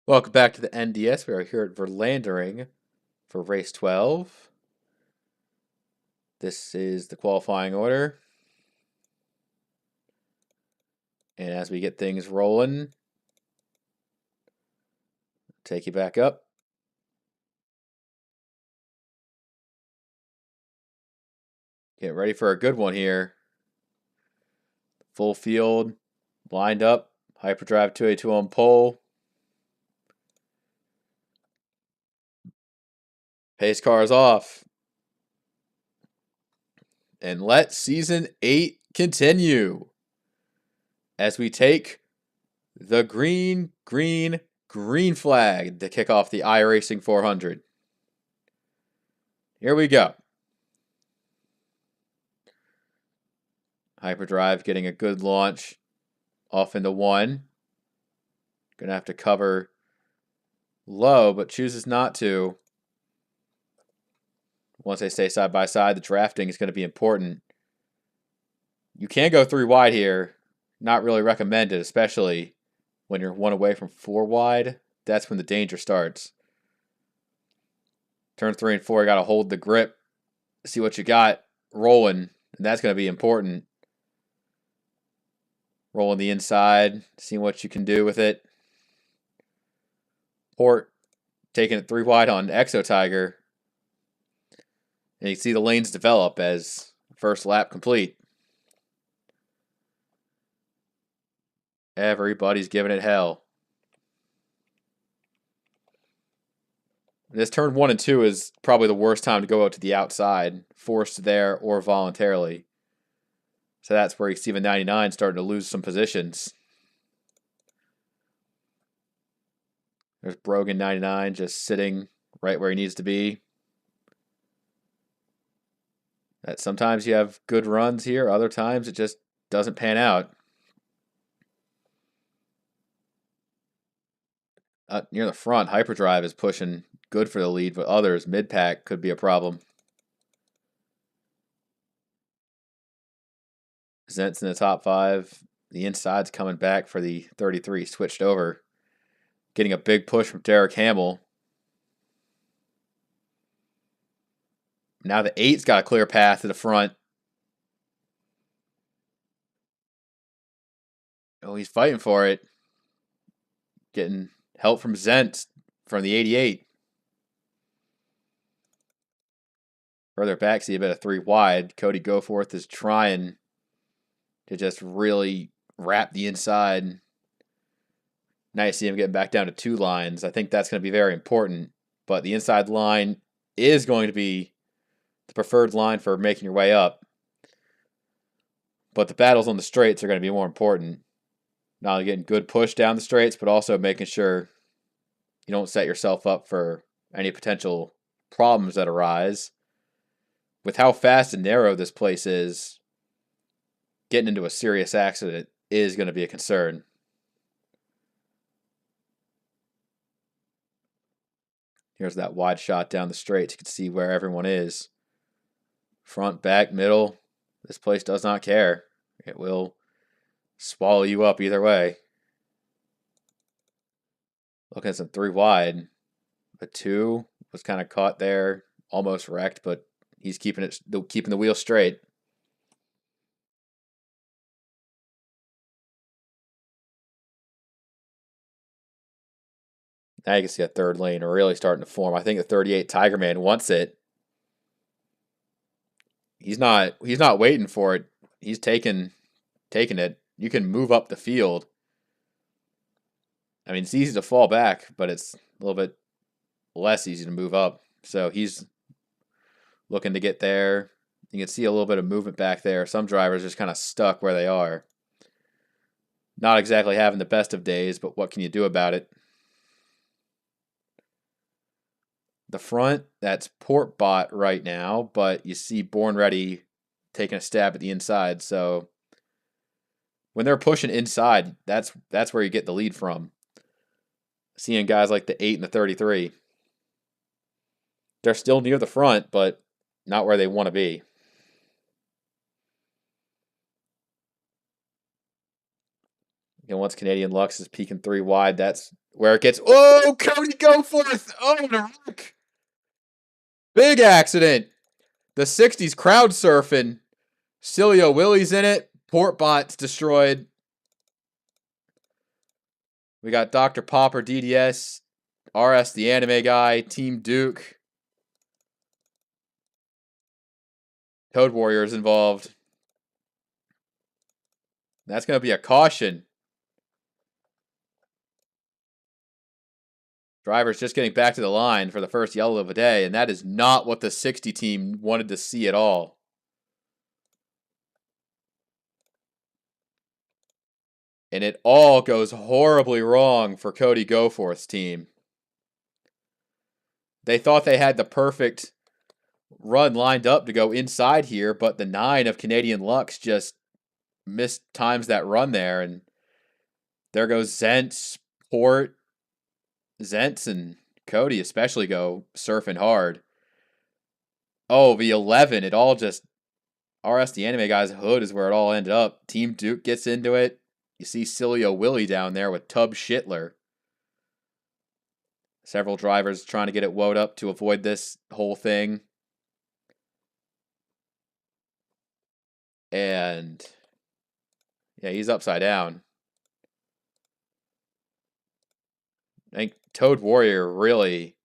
Welcome back to the NDS. We are here at Verlandring for race 12. This is the qualifying order. And as we get things rolling, take you back up. Get ready for a good one here. Full field, lined up, hyperdrive 282 on pole. Pace cars off. And let season 8 continue as we take the green flag to kick off the iRacing 400. Here we go. Hyperdrive getting a good launch off into one. Gonna have to cover low, but chooses not to. Once they stay side by side, the drafting is going to be important. You can go 3 wide here. Not really recommended, especially when you're 1 away from 4 wide. That's when the danger starts. Turn 3 and 4, you got to hold the grip. See what you got rolling, and that's going to be important. Rolling the inside, seeing what you can do with it. Port taking it 3 wide on Exo Tiger. And you can see the lanes develop as first lap complete. Everybody's giving it hell. This turn 1 and 2 is probably the worst time to go out to the outside, forced there or voluntarily. So that's where you see the 99 starting to lose some positions. There's Brogan 99 just sitting right where he needs to be. That sometimes you have good runs here, other times it just doesn't pan out. Near the front, Hyperdrive is pushing good for the lead, but others, mid-pack, could be a problem. Zent's in the top 5. The inside's coming back for the 33, switched over. Getting a big push from Derek Hamill. Now the 8's got a clear path to the front. Oh, he's fighting for it. Getting help from Zent from the 88. Further back, see a bit of 3 wide. Cody Goforth is trying to just really wrap the inside. Now you see him getting back down to 2 lines. I think that's going to be very important. But the inside line is going to be the preferred line for making your way up. But the battles on the straights are going to be more important. Not only getting good push down the straights, but also making sure you don't set yourself up for any potential problems that arise. With how fast and narrow this place is, getting into a serious accident is going to be a concern. Here's that wide shot down the straight. You can see where everyone is. Front, back, middle. This place does not care. It will swallow you up either way. Looking at some 3 wide. A 2 was kind of caught there. Almost wrecked, but he's keeping the wheel straight. Now you can see a 3rd lane really starting to form. I think the 38 Tiger Man wants it. He's not waiting for it. He's taking it. You can move up the field. I mean, it's easy to fall back, but it's a little bit less easy to move up. So he's looking to get there. You can see a little bit of movement back there. Some drivers just kind of stuck where they are. Not exactly having the best of days, but what can you do about it? The front, that's Port Bot right now, but you see Born Ready taking a stab at the inside. So when they're pushing inside, that's where you get the lead from. Seeing guys like the 8 and the 33. They're still near the front, but not where they want to be. And once Canadian Lux is peaking 3 wide, that's where it gets, oh, Cody Goforth! Oh, the wreck! Big accident. The 60s crowd surfing. Cilio Willie's in it. Portbot's destroyed. We got Dr. Popper, DDS, RS, the anime guy, Team Duke. Toad Warriors involved. That's going to be a caution. Drivers just getting back to the line for the first yellow of the day, and that is not what the 60 team wanted to see at all. And it all goes horribly wrong for Cody Goforth's team. They thought they had the perfect run lined up to go inside here, but the 9 of Canadian Lux just missed times that run there, and there goes Zentz, Port, Zentz, and Cody especially go surfing hard. Oh, the 11, it all just, RS the anime guy's hood is where it all ended up. Team Duke gets into it. You see Cilio Willie down there with Tub Schittler. Several drivers trying to get it woed up to avoid this whole thing. And yeah, he's upside down. I think Toad Warrior really,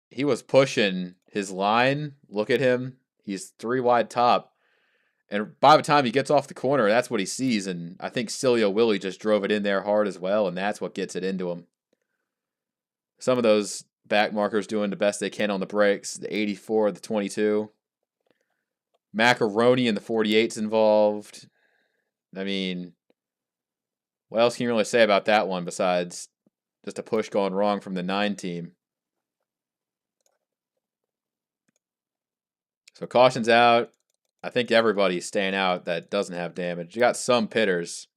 he was pushing his line. Look at him. He's 3 wide top. And by the time he gets off the corner, that's what he sees. And I think Cilio Willie just drove it in there hard as well, and that's what gets it into him. Some of those back markers doing the best they can on the brakes. The 84, the 22. Macaroni and the 48's involved. I mean, what else can you really say about that one besides just a push going wrong from the 9 team? So caution's out. I think everybody's staying out that doesn't have damage. You got some pitters.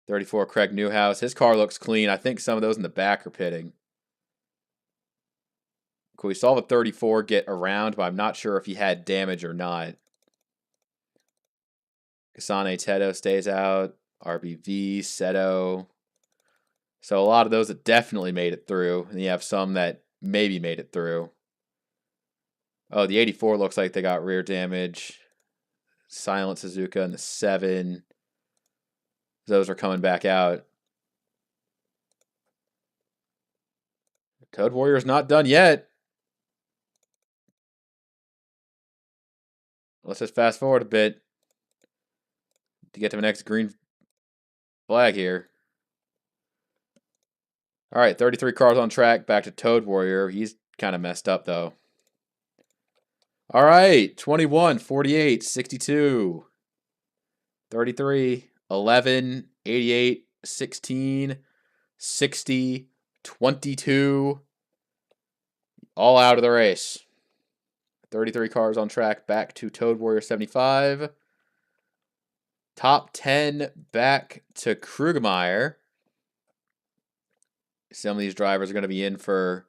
.34 Craig Newhouse. His car looks clean. I think some of those in the back are pitting. We saw the 34 get around, but I'm not sure if he had damage or not. Kasane Teto stays out. RBV, Seto. So a lot of those that definitely made it through, and you have some that maybe made it through. Oh, the 84 looks like they got rear damage. Silent Suzuka and the 7. Those are coming back out. Toad Warrior's not done yet. Let's just fast forward a bit to get to the next green flag here. All right, 33 cars on track. Back to Toad Warrior. He's kind of messed up, though. All right, 21, 48, 62, 33, 11, 88, 16, 60, 22. All out of the race. 33 cars on track. Back to Toad Warrior 75. Top 10 back to Krugmeyer. Some of these drivers are going to be in for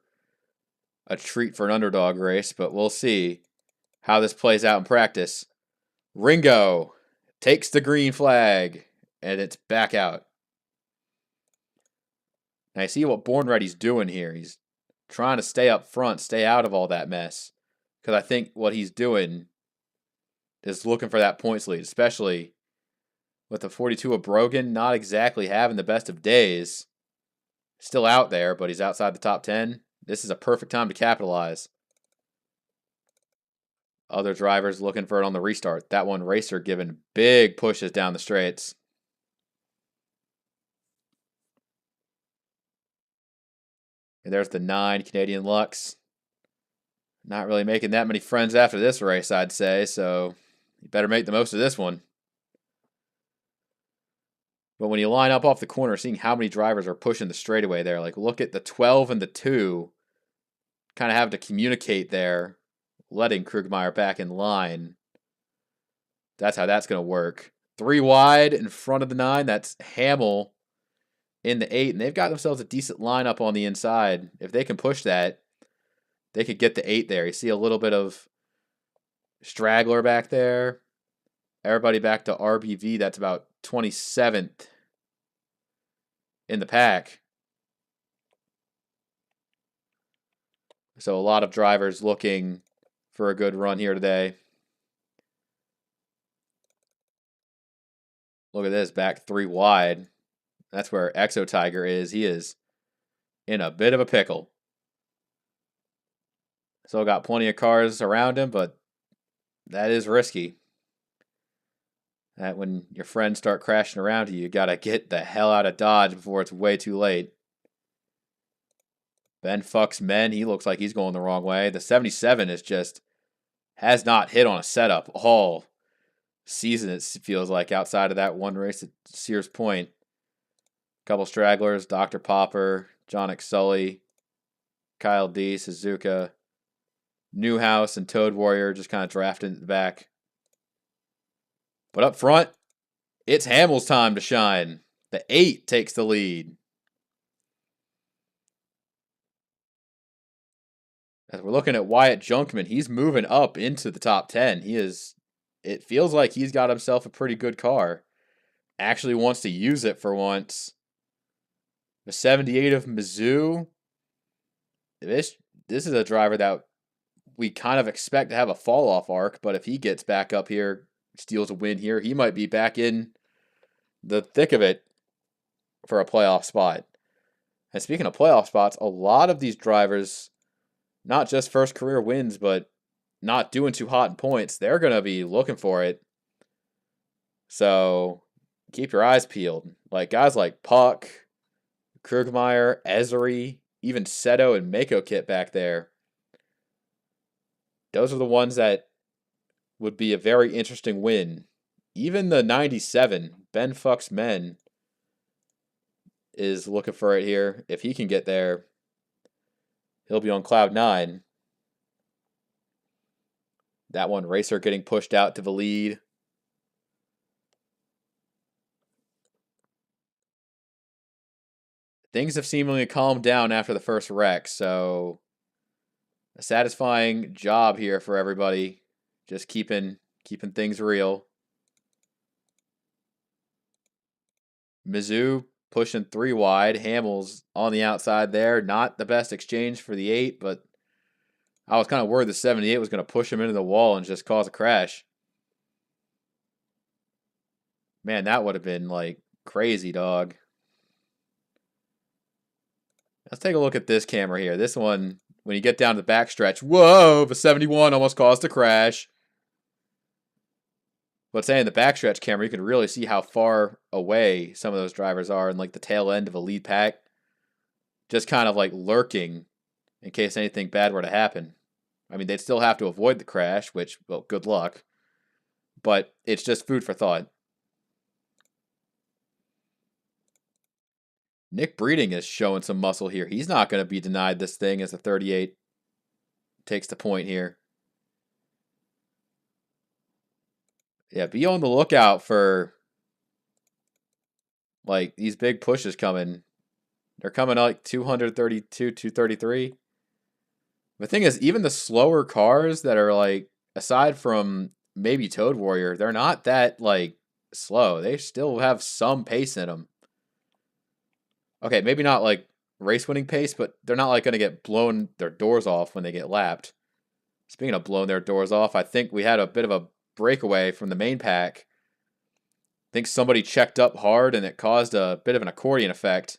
a treat for an underdog race, but we'll see how this plays out in practice. Ringo takes the green flag, and it's back out. Now, you see what Born Ready's doing here. He's trying to stay up front, stay out of all that mess. Because I think what he's doing is looking for that points lead, especially with the 42 of Brogan not exactly having the best of days. Still out there, but he's outside the top 10. This is a perfect time to capitalize. Other drivers looking for it on the restart. That one racer giving big pushes down the straights. And there's the 9 Canadian Lux. Not really making that many friends after this race, I'd say, so you better make the most of this one. But when you line up off the corner, seeing how many drivers are pushing the straightaway there, like look at the 12 and the 2, kind of have to communicate there, letting Krugmeyer back in line. That's how that's going to work. 3 wide in front of the 9, that's Hamill in the 8, and they've got themselves a decent lineup on the inside. If they can push that, they could get the 8 there. You see a little bit of Straggler back there. Everybody back to RBV. That's about 27th in the pack. So a lot of drivers looking for a good run here today. Look at this, back 3 wide. That's where Exo Tiger is. He is in a bit of a pickle. Still got plenty of cars around him, but that is risky. That when your friends start crashing around you got to get the hell out of Dodge before it's way too late. Ben fucks men. He looks like he's going the wrong way. The 77 is just has not hit on a setup all season, it feels like, outside of that one race at Sears Point. Couple stragglers, Dr. Popper, John Sully, Kyle D, Suzuka, Newhouse, and Toad Warrior just kind of drafting at the back. But up front, it's Hamill's time to shine. The 8 takes the lead. As we're looking at Wyatt Junkman, he's moving up into the top 10. It feels like he's got himself a pretty good car. Actually wants to use it for once. The 78 of Mizzou. This is a driver that we kind of expect to have a fall-off arc, but if he gets back up here, steals a win here, he might be back in the thick of it for a playoff spot. And speaking of playoff spots, a lot of these drivers, not just first career wins, but not doing too hot in points, they're going to be looking for it. So keep your eyes peeled. Like guys like Puck, Krugmeyer, Ezery, even Seto and Mako Kit back there. Those are the ones that would be a very interesting win. Even the 97, Ben Fucks Men, is looking for it here. If he can get there, he'll be on cloud 9. That one, Racer getting pushed out to the lead. Things have seemingly calmed down after the first wreck, so a satisfying job here for everybody. Just keeping things real. Mizzou pushing 3 wide. Hamill's on the outside there. Not the best exchange for the 8, but I was kind of worried the 78 was going to push him into the wall and just cause a crash. Man, that would have been like crazy, dog. Let's take a look at this camera here. This one, when you get down to the backstretch, whoa, the 71 almost caused a crash. But saying the backstretch camera, you can really see how far away some of those drivers are in like the tail end of a lead pack. Just kind of like lurking in case anything bad were to happen. I mean, they'd still have to avoid the crash, which, well, good luck. But it's just food for thought. Nick Breeding is showing some muscle here. He's not going to be denied this thing as the 38 takes the point here. Yeah, be on the lookout for like these big pushes coming. They're coming like 232, 233. The thing is, even the slower cars that are like, aside from maybe Toad Warrior, they're not that like slow. They still have some pace in them. Okay, maybe not like race winning pace, but they're not like going to get blown their doors off when they get lapped. Speaking of blowing their doors off, I think we had a bit of a breakaway from the main pack. I think somebody checked up hard and it caused a bit of an accordion effect.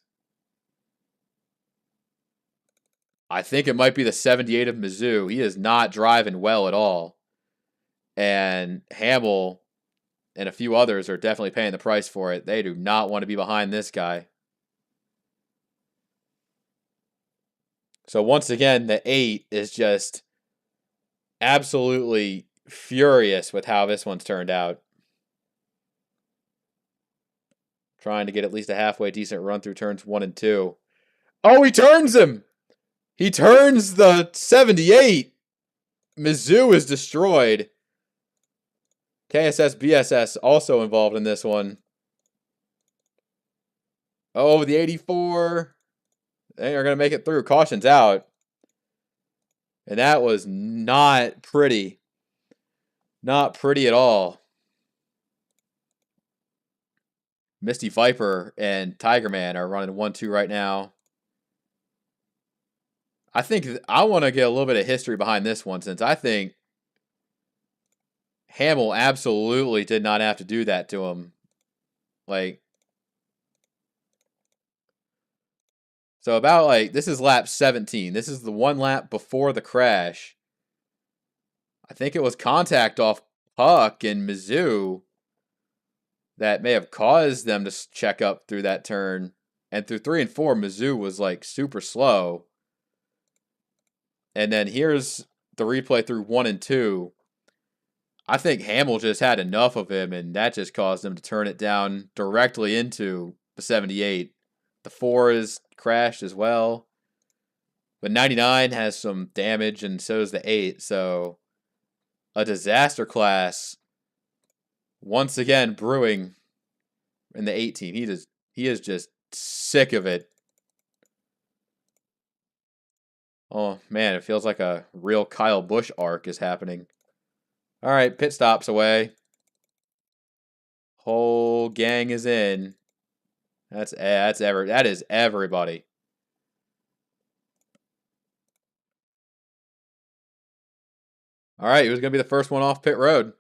I think it might be the 78 of Mizzou. He is not driving well at all. And Hamill and a few others are definitely paying the price for it. They do not want to be behind this guy. So once again, the 8 is just absolutely furious with how this one's turned out. Trying to get at least a halfway decent run through turns 1 and 2. Oh, he turns him! He turns the 78! Mizzou is destroyed. KSS BSS also involved in this one. Oh, the 84. They are going to make it through. Caution's out. And that was not pretty. Not pretty at all. Misty Viper and Tiger Man are running 1-2 right now. I think I want to get a little bit of history behind this one, since I think Hamill absolutely did not have to do that to him. Like, so about like, this is lap 17. This is the one lap before the crash. I think it was contact off Puck and Mizzou that may have caused them to check up through that turn. And through 3 and 4, Mizzou was like super slow. And then here's the replay through 1 and 2. I think Hamill just had enough of him, and that just caused him to turn it down directly into the 78. The 4 is crashed as well. But 99 has some damage, and so does the 8. So a disaster class once again brewing in the 8 team. He is just sick of it. Oh man, it feels like a real Kyle Busch arc is happening. All right, pit stops away. Whole gang is in. That is everybody. All right, who's gonna be the first one off pit road?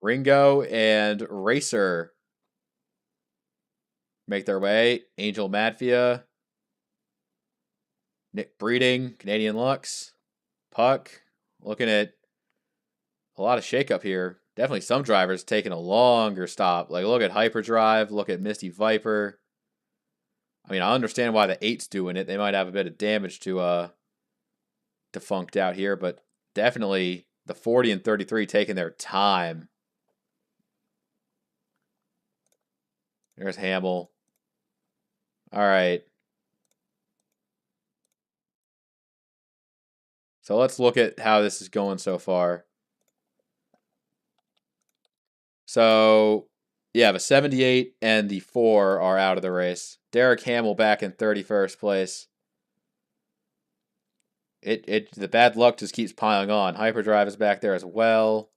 Ringo and Racer make their way. Angel Madfia, Nick Breeding, Canadian Lux, Puck. Looking at a lot of shakeup here. Definitely some drivers taking a longer stop. Like, look at Hyperdrive, look at Misty Viper. I mean, I understand why the 8's doing it. They might have a bit of damage to defunct out here, but definitely the 40 and 33 taking their time. There's Hamill. All right. So let's look at how this is going so far. So, yeah, the 78 and the 4 are out of the race. Derek Hamill back in 31st place. The bad luck just keeps piling on. Hyperdrive is back there as well.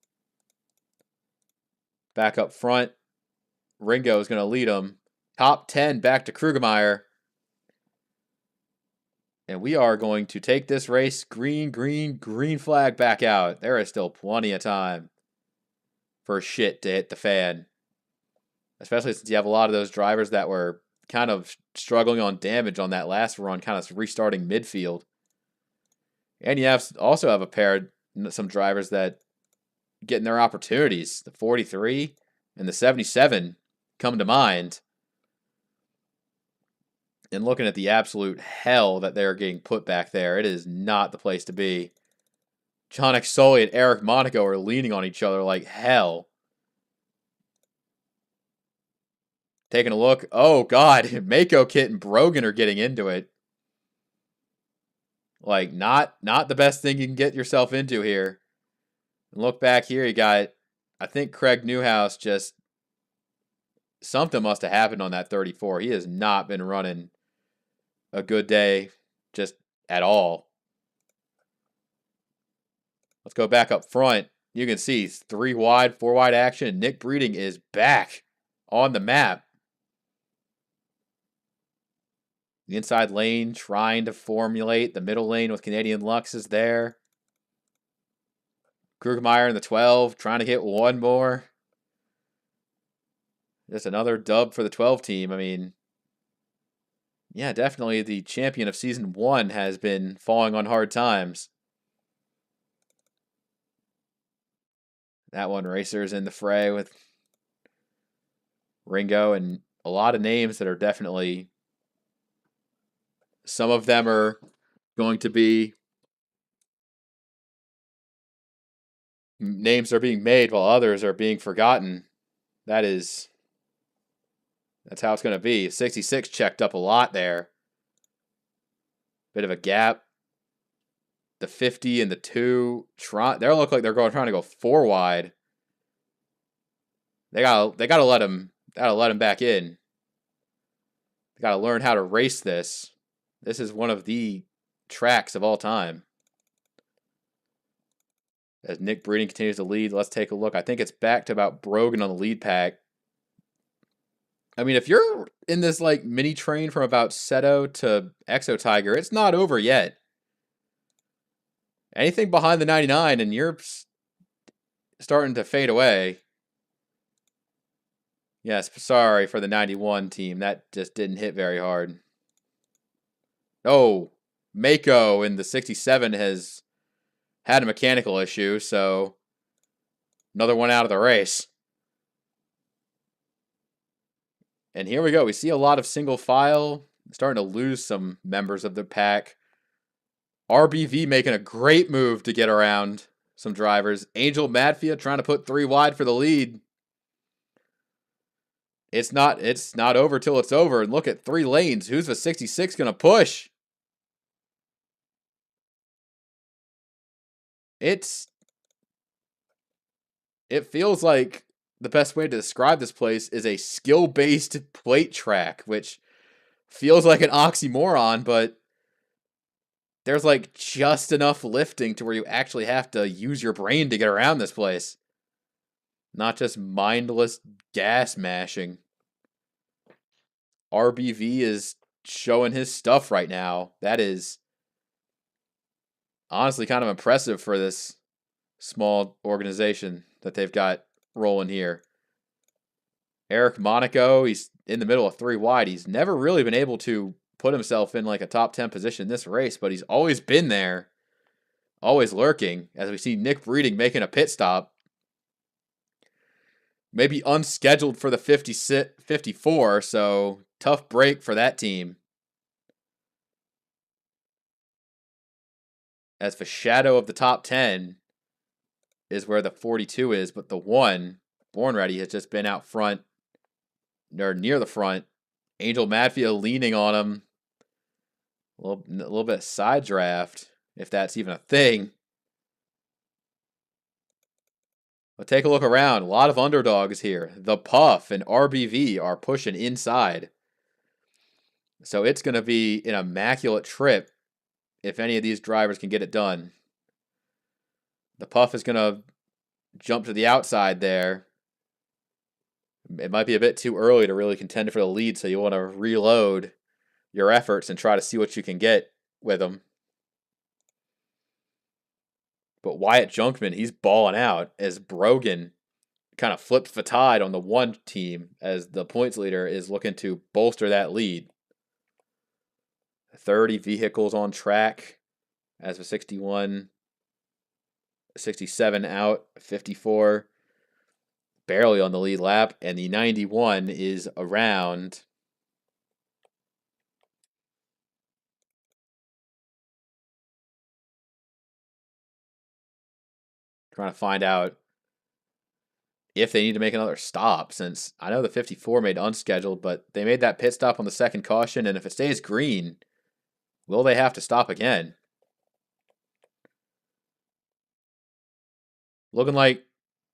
Back up front, Ringo is going to lead him. Top 10 back to Krugemeyer. And we are going to take this race green flag back out. There is still plenty of time for shit to hit the fan. Especially since you have a lot of those drivers that were kind of struggling on damage on that last run, kind of restarting midfield. And you also have a pair, some drivers that getting their opportunities. The 43 and the 77 come to mind. And looking at the absolute hell that they're getting put back there, it is not the place to be. John Exoli and Eric Monaco are leaning on each other like hell. Taking a look. Oh, God. Mako Kit and Brogan are getting into it. Like, not the best thing you can get yourself into here. And look back here. You got, I think Craig Newhouse just, something must have happened on that 34. He has not been running a good day just at all. Let's go back up front. You can see 3 wide, 4 wide action. Nick Breeding is back on the map. The inside lane trying to formulate. The middle lane with Canadian Lux is there. Krugemeyer in the 12 trying to get one more. Just another dub for the 12 team. I mean, yeah, definitely the champion of Season 1 has been falling on hard times. That one, Racer's in the fray with Ringo and a lot of names that are definitely... Some of them are going to be... Names are being made while others are being forgotten. That's how it's going to be. 66 checked up a lot there. Bit of a gap. The 50 and the 2. They look like they're trying to go 4 wide. They gotta let him back in. They gotta learn how to race this. This is one of the tracks of all time. As Nick Breeding continues to lead, let's take a look. I think it's back to about Brogan on the lead pack. I mean, if you're in this like mini train from about Seto to Exo Tiger, it's not over yet. Anything behind the 99 and you're starting to fade away. Yes, sorry for the 91 team. That just didn't hit very hard. Oh, Mako in the 67 has had a mechanical issue, so another one out of the race. And here we go. We see a lot of single file, starting to lose some members of the pack. RBV making a great move to get around some drivers. Angel Madfia trying to put 3 wide for the lead. It's not over till it's over. And look at 3 lanes. Who's the 66 going to push? It feels like the best way to describe this place is a skill-based plate track, which feels like an oxymoron, but there's like just enough lifting to where you actually have to use your brain to get around this place. Not just mindless gas mashing. RBV is showing his stuff right now. That is honestly kind of impressive for this small organization that they've got rolling here. Eric Monaco, he's in the middle of 3 wide. He's never really been able to put himself in like a top 10 position in this race, but he's always been there, always lurking, as we see Nick Breeding making a pit stop. Maybe unscheduled for the 54, so tough break for that team. As the shadow of the top 10 is where the 42 is, but the 1, Born Ready, has just been out front, or near the front. Angel Madfield leaning on him. A little bit side draft, if that's even a thing. But take a look around. A lot of underdogs here. The Puff and RBV are pushing inside. So it's going to be an immaculate trip if any of these drivers can get it done. The Puff is going to jump to the outside there. It might be a bit too early to really contend for the lead, so you want to reload your efforts and try to see what you can get with them. But Wyatt Junkman, he's balling out as Brogan kind of flips the tide on the 1 team as the points leader is looking to bolster that lead. 30 vehicles on track as the 61, 67 out, 54 barely on the lead lap, and the 91 is around. Trying to find out if they need to make another stop, since I know the 54 made unscheduled, but they made that pit stop on the 2nd caution, and if it stays green, will they have to stop again? Looking like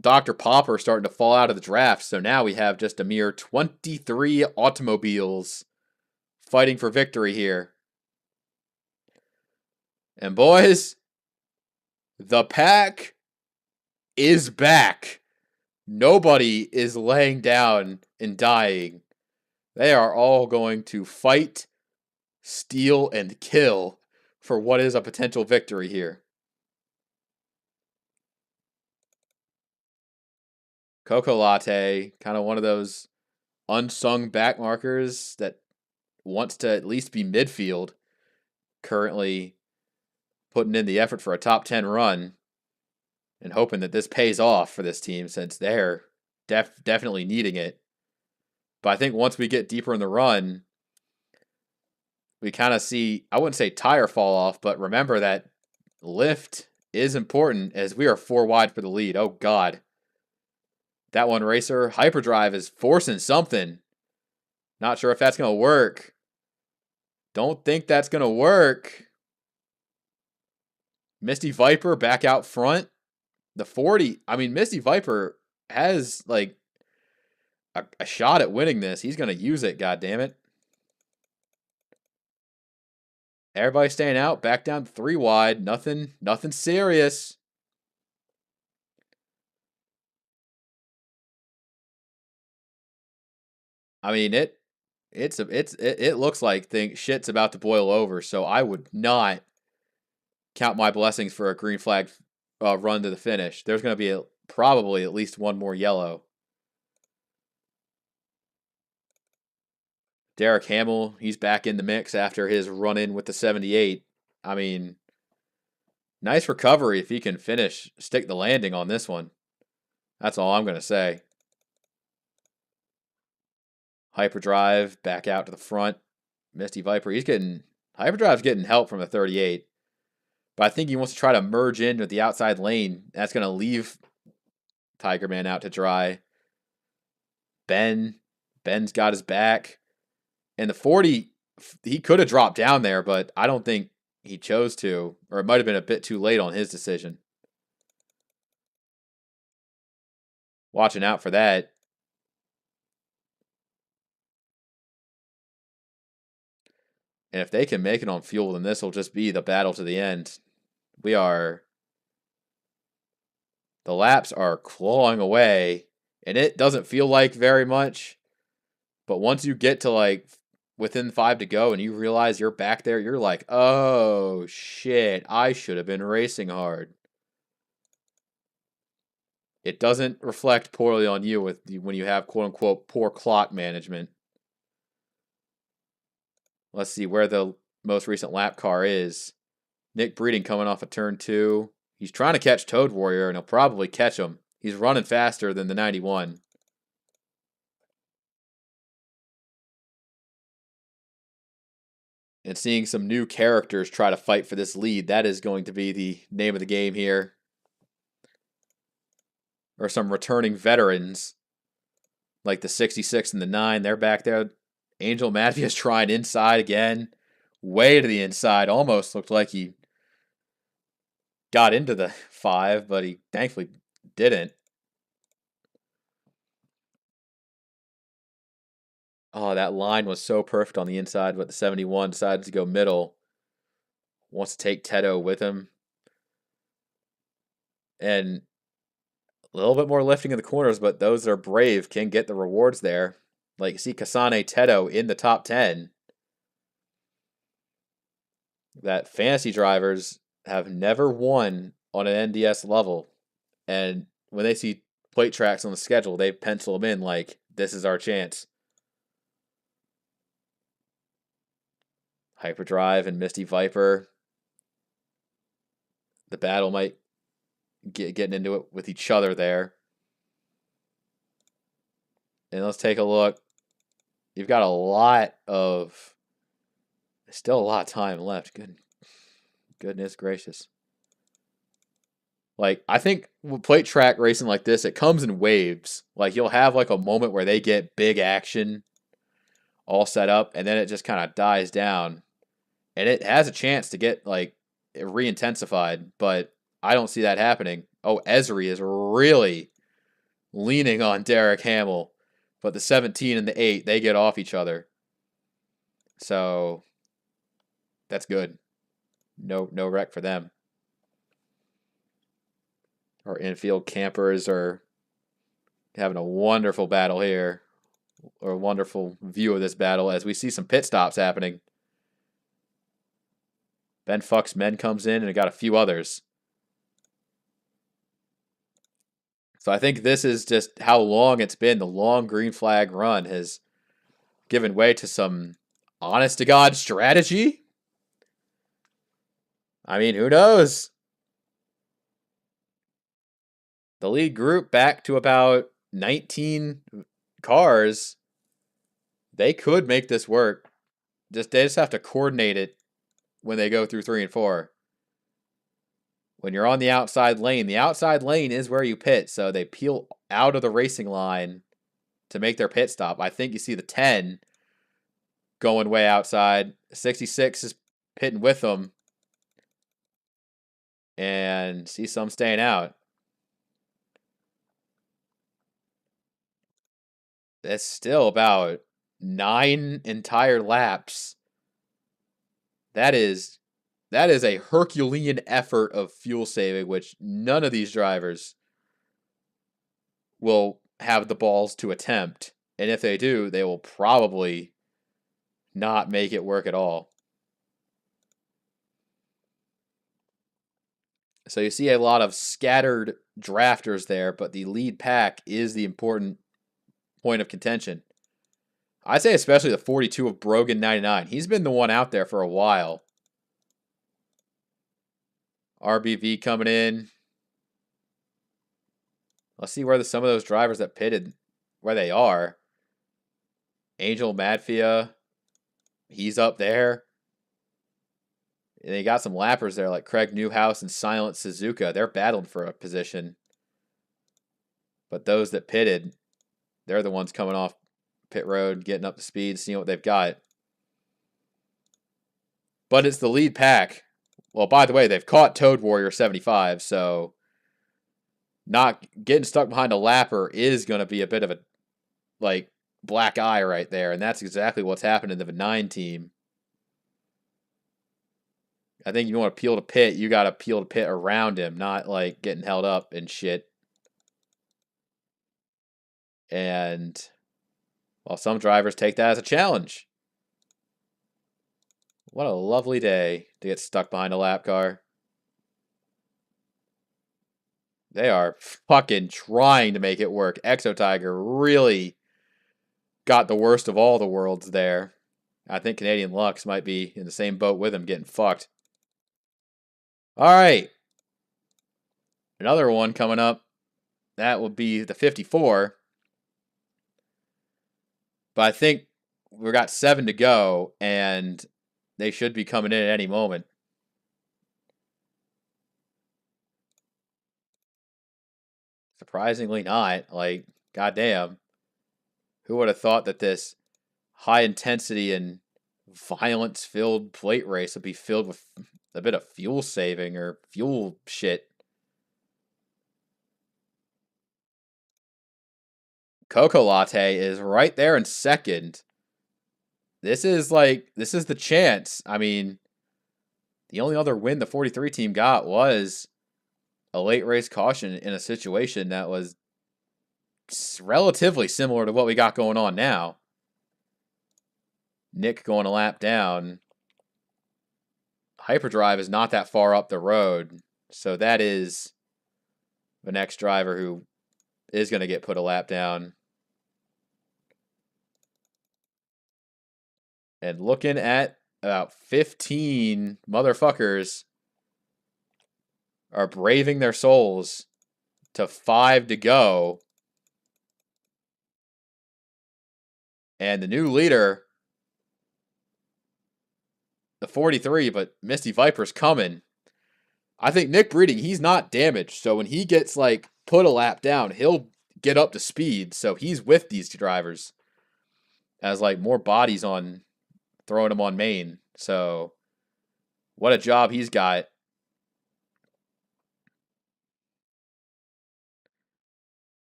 Dr. Popper starting to fall out of the draft, so now we have just a mere 23 automobiles fighting for victory here. And boys, the pack is back. Nobody is laying down and dying. They are all going to fight, steal, and kill for what is a potential victory here. Coco Latte, kind of one of those unsung backmarkers that wants to at least be midfield, currently putting in the effort for a top 10 run and hoping that this pays off for this team, since they're definitely needing it. But I think once we get deeper in the run, we kind of see, I wouldn't say tire fall off, but remember that lift is important as we are 4 wide for the lead. Oh, God. That one racer, Hyperdrive, is forcing something. Not sure if that's going to work. Don't think that's going to work. Misty Viper back out front. The 40, I mean, Misty Viper has, like, a shot at winning this. He's going to use it, goddammit. Everybody staying out, back down 3 wide. Nothing serious. I mean, it looks like shit's about to boil over, so I would not count my blessings for a green flag run to the finish. There's going to be probably at least one more yellow. Derek Hamill, he's back in the mix after his run-in with the 78. I mean, nice recovery if he can stick the landing on this one. That's all I'm going to say. Hyperdrive back out to the front. Misty Viper, Hyperdrive's getting help from the 38. But I think he wants to try to merge into the outside lane. That's going to leave Tiger Man out to dry. Ben's got his back. And the 40, he could have dropped down there, but I don't think he chose to. Or it might have been a bit too late on his decision. Watching out for that. And if they can make it on fuel, then this will just be the battle to the end. The laps are clawing away, and it doesn't feel like very much. But once you get to like within 5 to go and you realize you're back there, you're like, oh shit, I should have been racing hard. It doesn't reflect poorly on you when you have quote unquote poor clock management. Let's see where the most recent lap car is. Nick Breeding coming off of turn 2. He's trying to catch Toad Warrior, and he'll probably catch him. He's running faster than the 91. And seeing some new characters try to fight for this lead, that is going to be the name of the game here. Or some returning veterans, like the 66 and the 9. They're back there. Angel Matthews trying inside again. Way to the inside. Almost looked like he got into the 5, but he thankfully didn't. Oh, that line was so perfect on the inside, but the 71 decided to go middle. Wants to take Tedo with him. And a little bit more lifting in the corners, but those that are brave can get the rewards there. Like, see Kasane Tedo in the top 10. That fantasy drivers have never won on an NDS level. And when they see plate tracks on the schedule, they pencil them in like, this is our chance. Hyperdrive and Misty Viper. The battle might getting into it with each other there. And let's take a look. You've got still a lot of time left. Goodness gracious. Like, I think with plate track racing like this, it comes in waves. Like, you'll have like a moment where they get big action all set up, and then it just kind of dies down. And it has a chance to get like re-intensified, but I don't see that happening. Oh, Esri is really leaning on Derek Hamill, but the 17 and the 8, they get off each other. So that's good. No wreck for them. Our infield campers are having a wonderful battle here, or a wonderful view of this battle as we see some pit stops happening. Ben Fuck's Men comes in and got a few others. So I think this is just how long it's been. The long green flag run has given way to some honest-to-God strategy. I mean, who knows? The lead group back to about 19 cars. They could make this work. They just have to coordinate it when they go through 3 and 4. When you're on the outside lane is where you pit, so they peel out of the racing line to make their pit stop. I think you see the 10 going way outside. 66 is pitting with them. And see some staying out. That's still about 9 entire laps. That is a Herculean effort of fuel saving, which none of these drivers will have the balls to attempt. And if they do, they will probably not make it work at all. So you see a lot of scattered drafters there, but the lead pack is the important point of contention. I'd say especially the 42 of Brogan 99. He's been the one out there for a while. RBV coming in. Let's see where some of those drivers that pitted, where they are. Angel Madfia, he's up there. And they got some lappers there like Craig Newhouse and Silent Suzuka. They're battling for a position. But those that pitted, they're the ones coming off pit road, getting up to speed, seeing what they've got. But it's the lead pack. Well, by the way, they've caught Toad Warrior 75, so not getting stuck behind a lapper is going to be a bit of a, like, black eye right there, and that's exactly what's happening to the 9 team. I think you want to peel to pit, you got to peel to pit around him, not, like, getting held up and shit. And, well, some drivers take that as a challenge. What a lovely day to get stuck behind a lap car. They are fucking trying to make it work. Exo Tiger really got the worst of all the worlds there. I think Canadian Lux might be in the same boat with him, getting fucked. All right. Another one coming up. That will be the 54. But I think we've got 7 to go, and they should be coming in at any moment. Surprisingly not. Like, goddamn. Who would have thought that this high intensity and violence filled plate race would be filled with a bit of fuel saving or fuel shit? Coco Latte is right there in second. This is the chance. I mean, the only other win the 43 team got was a late race caution in a situation that was relatively similar to what we got going on now. Nick going a lap down. Hyperdrive is not that far up the road, so that is the next driver who is going to get put a lap down. And looking at about 15 motherfuckers are braving their souls to 5 to go. And the new leader, the 43, but Misty Viper's coming. I think Nick Breeding, he's not damaged. So when he gets, like, put a lap down, he'll get up to speed. So he's with these drivers as, like, more bodies on throwing him on main. So what a job he's got.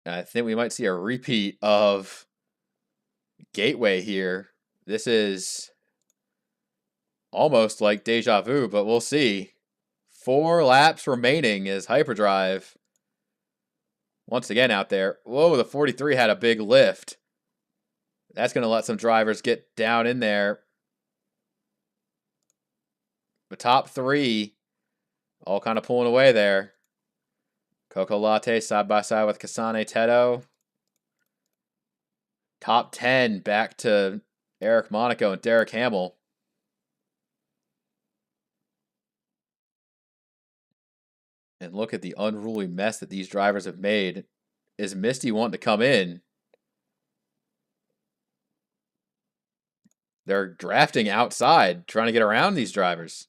And I think we might see a repeat of Gateway here. This is almost like deja vu, but we'll see. 4 laps remaining is Hyperdrive once again out there. Whoa, the 43 had a big lift. That's going to let some drivers get down in there. The top 3 all kind of pulling away there. Coco Latte side by side with Kasane Teto. Top 10 back to Eric Monaco and Derek Hamill. And look at the unruly mess that these drivers have made. Is Misty wanting to come in? They're drafting outside, trying to get around these drivers.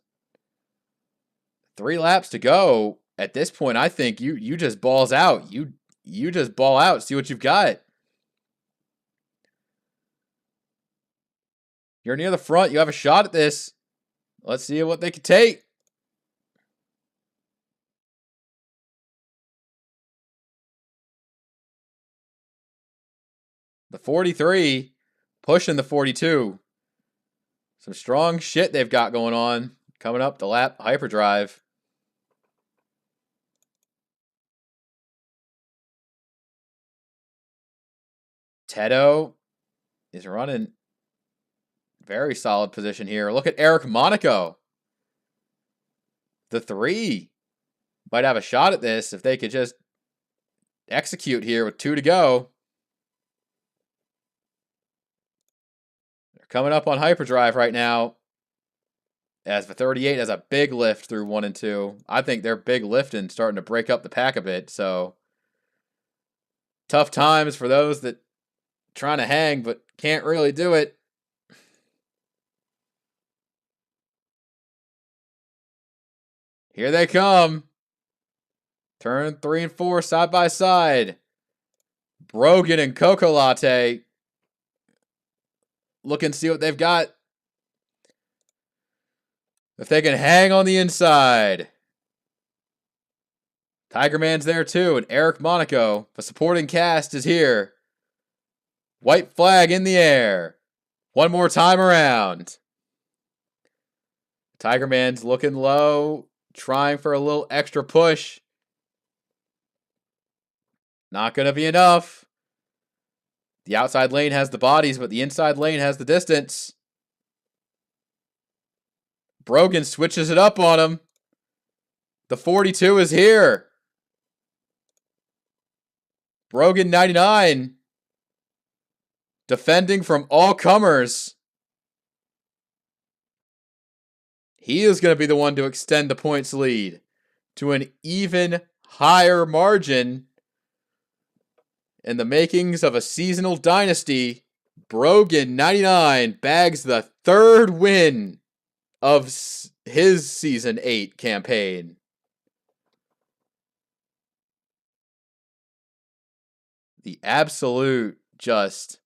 3 laps to go. At this point, I think you just balls out. You just ball out, see what you've got. You're near the front. You have a shot at this. Let's see what they can take. The 43 pushing the 42. Some strong shit they've got going on. Coming up the lap hyperdrive. Tedo is running very solid position here. Look at Eric Monaco. The 3 might have a shot at this if they could just execute here with 2 to go. They're coming up on hyperdrive right now. As the 38 has a big lift through 1 and 2. I think they're big lifting, starting to break up the pack a bit. So tough times for those that trying to hang but can't really do it. Here they come. Turn 3 and 4 side by side. Brogan and Coco Latte. Look and see what they've got. If they can hang on the inside. Tiger Man's there too, and Eric Monaco. The supporting cast is here. White flag in the air. One more time around. Tiger Man's looking low, trying for a little extra push. Not going to be enough. The outside lane has the bodies, but the inside lane has the distance. Brogan switches it up on him. The 42 is here. Brogan 99. Defending from all comers. He is going to be the one to extend the points lead to an even higher margin. In the makings of a seasonal dynasty, Brogan 99 bags the 3rd win of his Season 8 campaign. The absolute just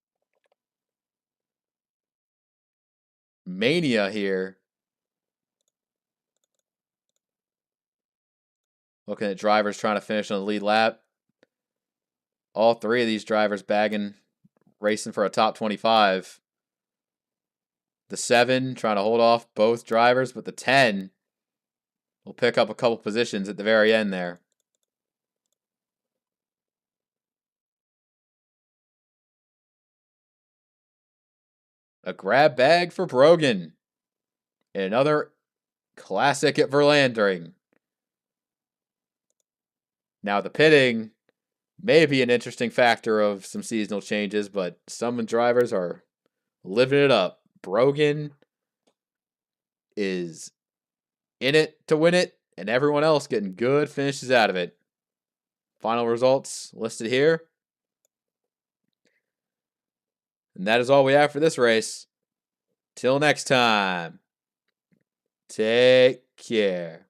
mania here. Looking at drivers trying to finish on the lead lap. All 3 of these drivers bagging, racing for a top 25. The 7 trying to hold off both drivers, but the 10 will pick up a couple positions at the very end there. A grab bag for Brogan. And another classic at Verlandring. Now the pitting may be an interesting factor of some seasonal changes, but some drivers are living it up. Brogan is in it to win it, and everyone else getting good finishes out of it. Final results listed here. And that is all we have for this race. Till next time, take care.